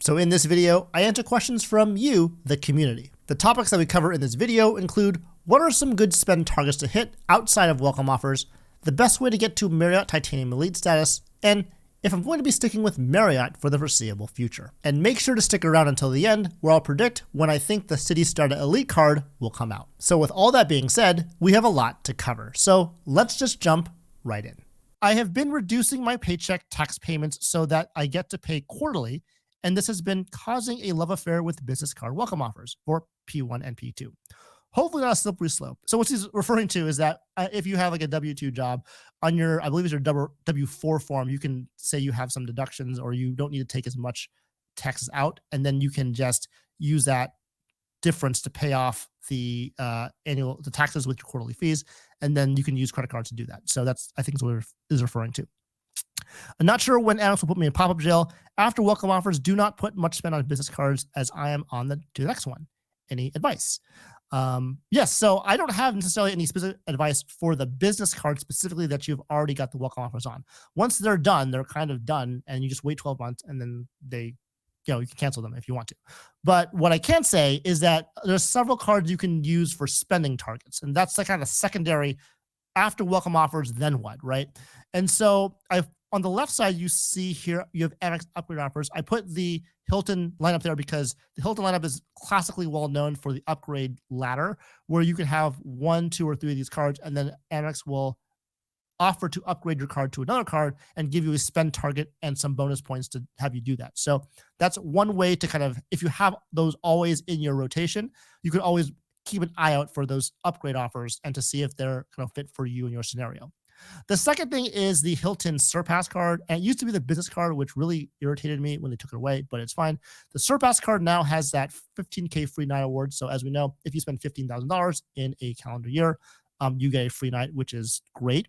So in this video, I answer questions from you, the community. The topics that we cover in this video include what are some good spend targets to hit outside of welcome offers, the best way to get to Marriott Titanium Elite status, and if I'm going to be sticking with Marriott for the foreseeable future. And make sure to stick around until the end, where I'll predict when I think the Citi Strata Elite card will come out. So with all that being said, we have a lot to cover. So let's just jump right in. I have been reducing my paycheck tax payments so that I get to pay quarterly, and this has been causing a love affair with business card welcome offers for P1 and P2. Hopefully not a slippery slope. So what he's referring to is that if you have like a W-2 job on your, I believe it's your W-4 form, you can say you have some deductions or you don't need to take as much taxes out, and then you can just use that difference to pay off the taxes with your quarterly fees, and then you can use credit cards to do that. So that's, I think, is what it is referring to. I'm not sure when Alex will put me in pop-up jail. After welcome offers, do not put much spend on business cards as I am on to the next one. Any advice? Yes, so I don't have necessarily any specific advice for the business card specifically that you've already got the welcome offers on. Once they're done, they're kind of done, and you just wait 12 months, and then you can cancel them if you want to. But what I can say is that there's several cards you can use for spending targets, and that's like kind of secondary after welcome offers, then what, right? And so on the left side, you see here, you have Amex upgrade offers. I put the Hilton lineup there because the Hilton lineup is classically well known for the upgrade ladder, where you can have 1, 2, or 3 of these cards, and then Amex will offer to upgrade your card to another card and give you a spend target and some bonus points to have you do that. So that's one way to kind of, if you have those always in your rotation, you can always keep an eye out for those upgrade offers and to see if they're going to fit for you in your scenario. The second thing is the Hilton Surpass card, and it used to be the business card, which really irritated me when they took it away, but it's fine. The Surpass card now has that 15K free night award. So as we know, if you spend $15,000 in a calendar year, you get a free night, which is great.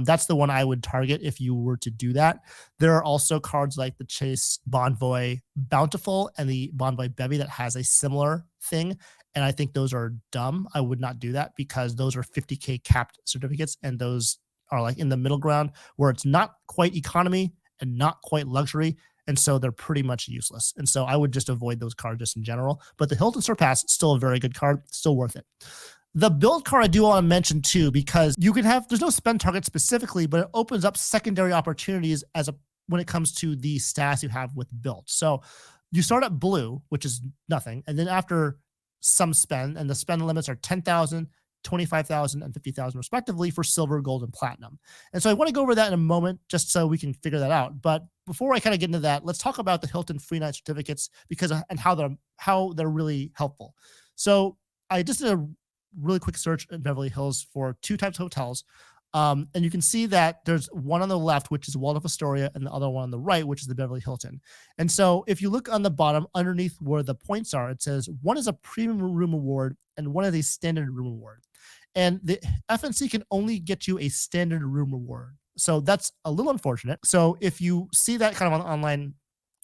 That's the one I would target if you were to do that. There are also cards like the Chase Bonvoy Bountiful and the Bonvoy Bevy that has a similar thing, and I think those are dumb. I would not do that because those are 50K capped certificates, and those are like in the middle ground where it's not quite economy and not quite luxury, and so they're pretty much useless. And so I would just avoid those cards just in general. But the Hilton Surpass is still a very good card, still worth it. The build card I do want to mention too, because you can have, there's no spend target specifically, but it opens up secondary opportunities when it comes to the status you have with build. So you start at blue, which is nothing, and then after some spend, and the spend limits are 10,000, 25,000, and 50,000 respectively for silver, gold, and platinum. And so I want to go over that in a moment just so we can figure that out. But before I kind of get into that, let's talk about the Hilton free night certificates and how they're really helpful. So I just did a really quick search in Beverly Hills for 2 types of hotels. And you can see that there's one on the left, which is Waldorf Astoria, and the other one on the right, which is the Beverly Hilton. And so if you look on the bottom underneath where the points are, it says one is a premium room award and one is a standard room award. And the FNC can only get you a standard room award. So that's a little unfortunate. So if you see that kind of on the online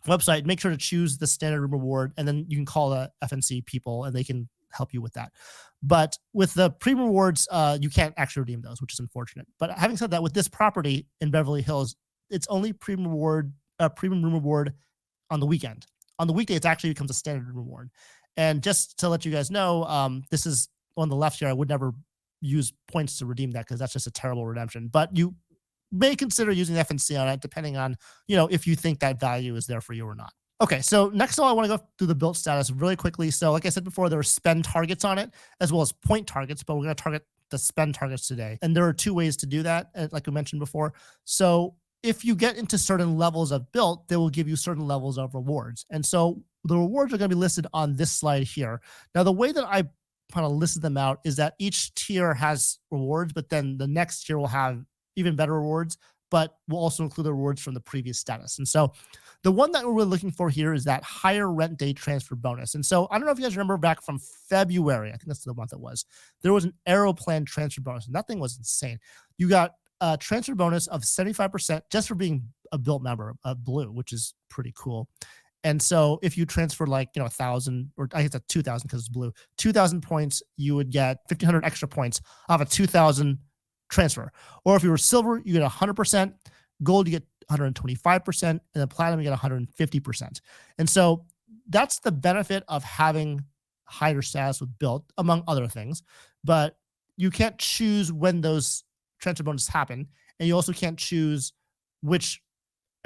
website, make sure to choose the standard room award, and then you can call the FNC people and they can help you with that. But with the premium rewards, you can't actually redeem those, which is unfortunate. But having said that, with this property in Beverly Hills, it's only premium room award on the weekend. On the weekday, it actually becomes a standard room award. And just to let you guys know, this is on the left here. I would never use points to redeem that because that's just a terrible redemption. But you may consider using FNC on it, depending on, if you think that value is there for you or not. Okay, so next of all, I want to go through the built status really quickly. So like I said before, there are spend targets on it as well as point targets, but we're going to target the spend targets today. And there are 2 ways to do that, like we mentioned before. So if you get into certain levels of built, they will give you certain levels of rewards. And so the rewards are going to be listed on this slide here. Now, the way that I kind of listed them out is that each tier has rewards, but then the next tier will have even better rewards, but we'll also include the rewards from the previous status. And so the one that we're really looking for here is that higher rent day transfer bonus. And so I don't know if you guys remember back from February, I think that's the month it was, there was an Aeroplan transfer bonus, and that thing was insane. You got a transfer bonus of 75% just for being a built member of Blue, which is pretty cool. And so if you transfer 1,000, or I guess that's 2,000 because it's Blue, 2,000 points, you would get 1,500 extra points off a 2,000 transfer. Or if you were silver, you get 100%, gold, you get 125%, and then platinum, you get 150%. And so that's the benefit of having higher status with Bilt, among other things. But you can't choose when those transfer bonuses happen, and you also can't choose which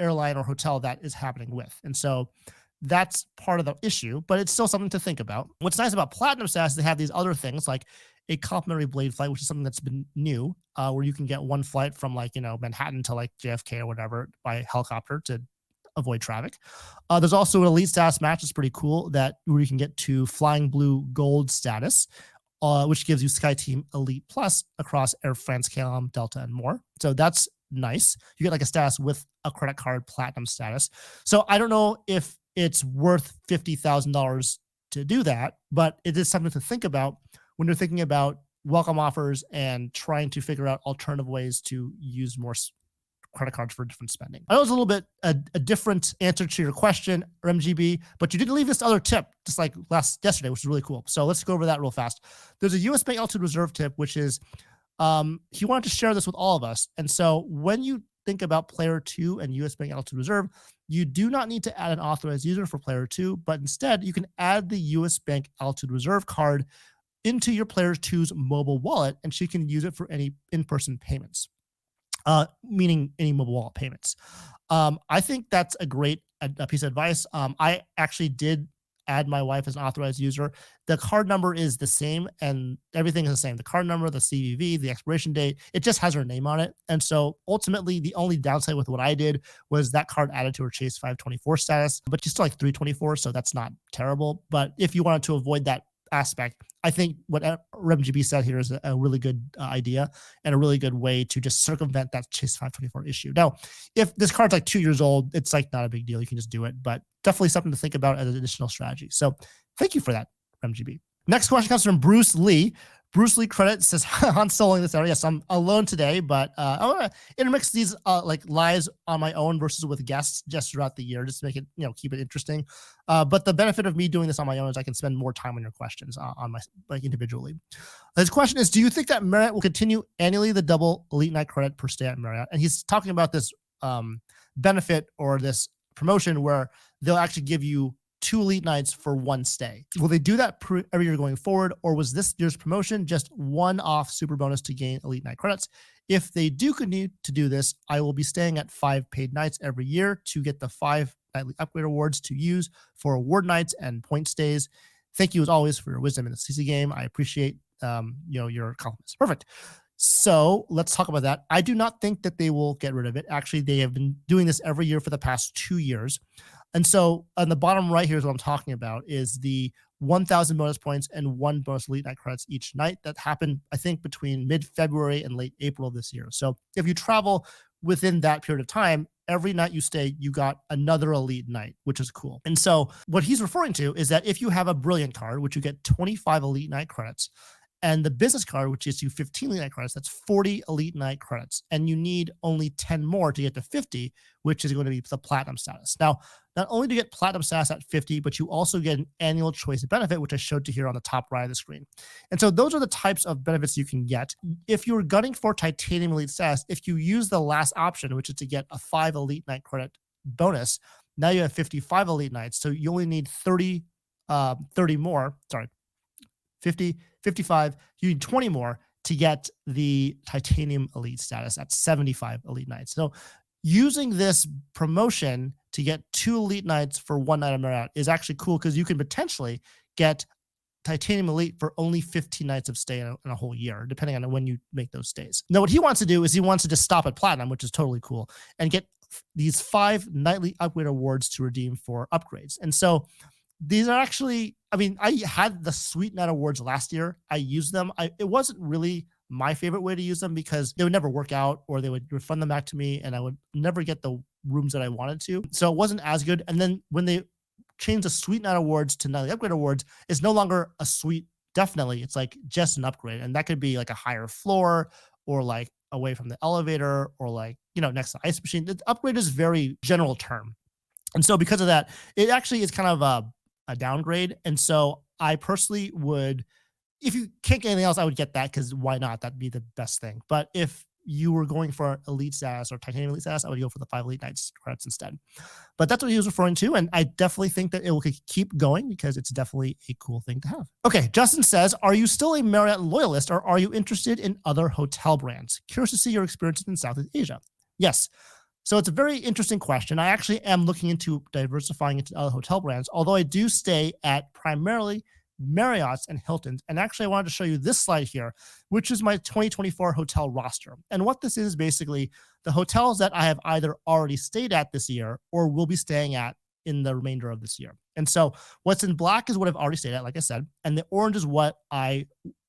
airline or hotel that is happening with. And so that's part of the issue, but it's still something to think about. What's nice about Platinum status, they have these other things like a complimentary Blade flight, which is something that's been new, where you can get one flight from like, Manhattan to like JFK or whatever by helicopter to avoid traffic. There's also an elite status match. It's pretty cool that where you can get to Flying Blue Gold status, which gives you SkyTeam Elite Plus across Air France, KLM, Delta, and more. So that's nice. You get like a status with a credit card Platinum status. So I don't know if it's worth $50,000 to do that, but it is something to think about when you're thinking about welcome offers and trying to figure out alternative ways to use more credit cards for different spending. I know it's a little bit a different answer to your question, MGB, but you did leave this other tip just like yesterday, which is really cool. So let's go over that real fast. There's a US Bank Altitude Reserve tip, which is he wanted to share this with all of us. And so when you think about Player 2 and US Bank Altitude Reserve, you do not need to add an authorized user for Player 2, but instead you can add the US Bank Altitude Reserve card into your Player 2's mobile wallet, and she can use it for any in-person payments. Meaning any mobile wallet payments. I think that's a great piece of advice. I actually did add my wife as an authorized user. The card number is the same and everything is the same. The card number, the CVV, the expiration date, it just has her name on it. And so ultimately the only downside with what I did was that card added to her Chase 524 status, but she's still like 324. So that's not terrible. But if you wanted to avoid that aspect, I think what RemGB said here is a really good idea and a really good way to just circumvent that Chase 524 issue. Now, if this card's like 2 years old, it's like not a big deal. You can just do it, but definitely something to think about as an additional strategy. So thank you for that, RemGB. Next question comes from Bruce Lee. Bruce Lee credit says, Han Soloing this area. Yes, I'm alone today, but I want to intermix these like lives on my own versus with guests just throughout the year, just to make it, keep it interesting. But the benefit of me doing this on my own is I can spend more time on your questions on my like individually. His question is, do you think that Marriott will continue annually the double Elite Night credit per stay at Marriott? And he's talking about this benefit or this promotion where they'll actually give you 2 elite nights for 1 stay. Will they do that every year going forward, or was this year's promotion just one-off super bonus to gain elite night credits? If they do continue to do this, I will be staying at 5 paid nights every year to get the 5 nightly upgrade awards to use for award nights and point stays. Thank you as always for your wisdom in the CC game. I appreciate your compliments. Perfect. So let's talk about that. I do not think that they will get rid of it. Actually, they have been doing this every year for the past 2 years. And so on the bottom right here is what I'm talking about is the 1,000 bonus points and 1 bonus elite night credits each night. That happened, I think, between mid-February and late April of this year. So if you travel within that period of time, every night you stay, you got another elite night, which is cool. And so what he's referring to is that if you have a brilliant card, which you get 25 elite night credits, and the business card, which gives you 15 elite night credits, that's 40 elite night credits. And you need only 10 more to get to 50, which is going to be the platinum status. Now, not only do you get platinum status at 50, but you also get an annual choice benefit, which I showed you here on the top right of the screen. And so those are the types of benefits you can get. If you're gunning for titanium elite status, if you use the last option, which is to get a 5 elite night credit bonus, now you have 55 elite nights. So you only need 30 more, 50, 55, you need 20 more to get the titanium elite status at 75 elite nights. So using this promotion to get 2 elite nights for 1 night at Marriott is actually cool because you can potentially get titanium elite for only 15 nights of stay in a whole year, depending on when you make those stays. Now, what he wants to do is he wants to just stop at platinum, which is totally cool, and get these 5 nightly upgrade awards to redeem for upgrades. And so these are actually, I had the Sweet Night Awards last year. I used them. It wasn't really my favorite way to use them because they would never work out or they would refund them back to me and I would never get the rooms that I wanted to. So it wasn't as good. And then when they changed the Sweet Night Awards to Nightly Upgrade Awards, it's no longer a suite. Definitely. It's like just an upgrade. And that could be like a higher floor or like away from the elevator or like, next to the ice machine. The upgrade is very general term. And so because of that, it actually is kind of a downgrade. And so I personally would, if you can't get anything else, I would get that because why not? That'd be the best thing. But if you were going for elite status or titanium elite status, I would go for the 5 elite nights credits instead. But that's what he was referring to. And I definitely think that it will keep going because it's definitely a cool thing to have. Okay, Justin says, are you still a Marriott loyalist or are you interested in other hotel brands? Curious to see your experiences in Southeast Asia. Yes. So it's a very interesting question. I actually am looking into diversifying into other hotel brands, although I do stay at primarily Marriott's and Hilton's. And actually, I wanted to show you this slide here, which is my 2024 hotel roster. And what this is basically the hotels that I have either already stayed at this year or will be staying at in the remainder of this year. And so what's in black is what I've already stayed at, like I said, and the orange is what I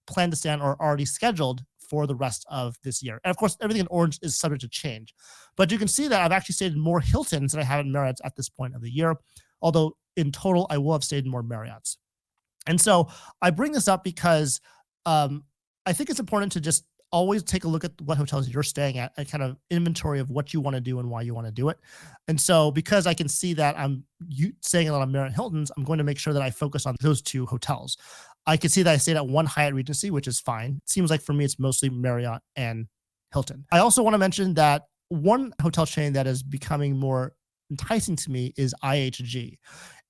plan to stay on or already scheduled for the rest of this year. And of course, everything in orange is subject to change. But you can see that I've actually stayed in more Hiltons than I have in Marriott's at this point of the year, although in total, I will have stayed in more Marriott's. And so I bring this up because I think it's important to just always take a look at what hotels you're staying at and kind of inventory of what you want to do and why you want to do it. And so because I can see that I'm staying a lot of Marriott Hiltons, I'm going to make sure that I focus on those two hotels. I can see that I stayed at one Hyatt Regency, which is fine. It seems like for me, it's mostly Marriott and Hilton. I also want to mention that one hotel chain that is becoming more enticing to me is IHG.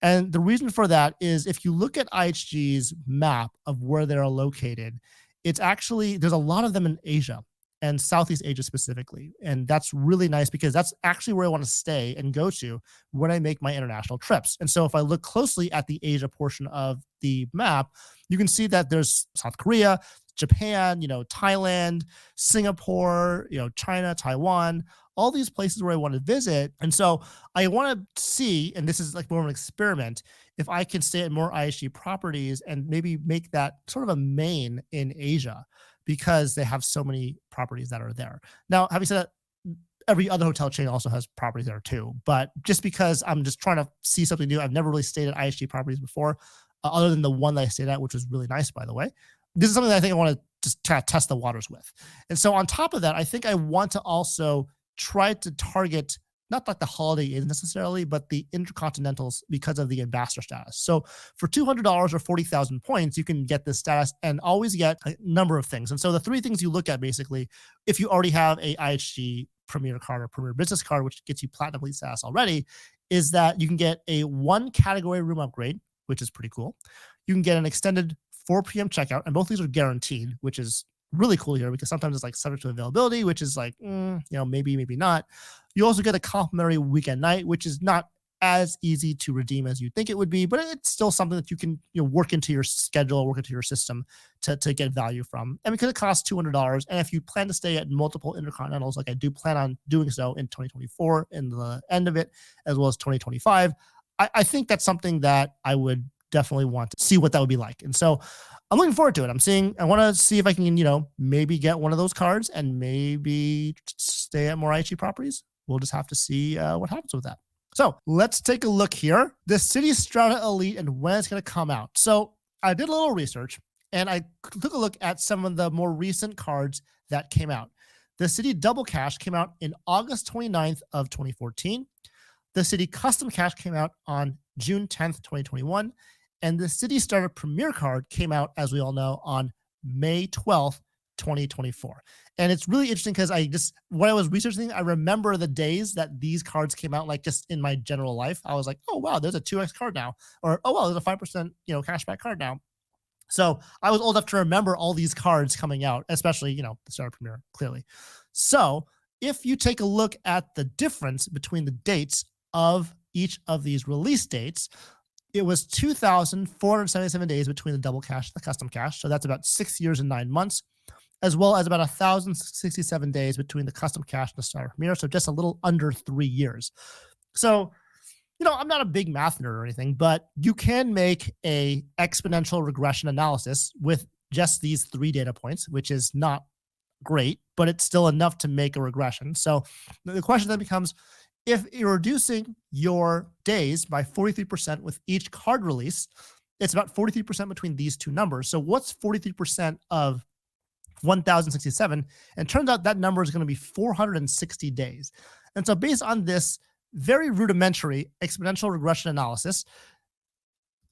And the reason for that is if you look at IHG's map of where they're located, it's actually, there's a lot of them in Asia and Southeast Asia specifically. And that's really nice because that's actually where I want to stay and go to when I make my international trips. And so if I look closely at the Asia portion of the map, you can see that there's South Korea, Japan, Thailand, Singapore, China, Taiwan, all these places where I want to visit. And so I want to see, and this is like more of an experiment, if I can stay at more IHG properties and maybe make that sort of a main in Asia because they have so many properties that are there. Now, having said that, every other hotel chain also has properties there too. But just because I'm just trying to see something new, I've never really stayed at IHG properties before, other than the one that I stayed at, which was really nice, by the way. This is something that I think I want to just kind of test the waters with. And so on top of that, I think I want to also try to target not like the Holiday Inn necessarily, but the intercontinentals because of the ambassador status. So for $200 or 40,000 points, you can get this status and always get a number of things. And so the three things you look at basically, if you already have a IHG Premier card or Premier Business card, which gets you Platinum Elite status already, is that you can get a 1 category room upgrade, which is pretty cool. You can get an extended 4 p.m. checkout, and both these are guaranteed, which is really cool here because sometimes it's like subject to availability, which is like, maybe, maybe not. You also get a complimentary weekend night, which is not as easy to redeem as you think it would be, but it's still something that you can work into your schedule, work into your system to get value from. And because it costs $200, and if you plan to stay at multiple intercontinentals, like I do plan on doing so in 2024 in the end of it, as well as 2025, I think that's something that I would definitely want to see what that would be like. And so I'm looking forward to it. I want to see if I can, maybe get one of those cards and maybe stay at more IHG properties. We'll just have to see what happens with that. So let's take a look here. The Citi Strata Elite and when it's going to come out. So I did a little research and I took a look at some of the more recent cards that came out. The Citi Double Cash came out in August 29th of 2014. The Citi Custom Cash came out on June 10th, 2021. And the Citi Strata Premier card came out, as we all know, on May 12th, 2024. And it's really interesting because when I was researching, I remember the days that these cards came out, like just in my general life. I was like, oh, wow, there's a 2X card now. Or, oh, wow, there's a 5%, cashback card now. So I was old enough to remember all these cards coming out, especially, the Strata Premier, clearly. So if you take a look at the difference between the dates of each of these release dates, it was 2,477 days between the double cash and the custom cash. So that's about 6 years and 9 months, as well as about 1,067 days between the custom cash and the Strata Premier. So just a little under 3 years. So, I'm not a big math nerd or anything, but you can make a exponential regression analysis with just these 3 data points, which is not great, but it's still enough to make a regression. So the question then becomes, if you're reducing your days by 43% with each card release, it's about 43% between these two numbers. So what's 43% of 1,067? And turns out that number is going to be 460 days. And so based on this very rudimentary exponential regression analysis,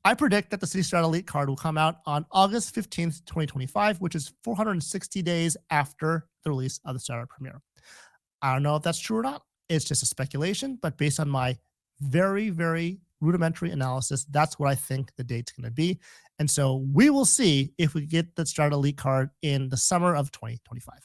I predict that the Citi Strata Elite card will come out on August 15th, 2025, which is 460 days after the release of the Strata Premier. I don't know if that's true or not. It's just a speculation, but based on my very, very rudimentary analysis, that's what I think the date's going to be. And so we will see if we get the Strata Elite card in the summer of 2025.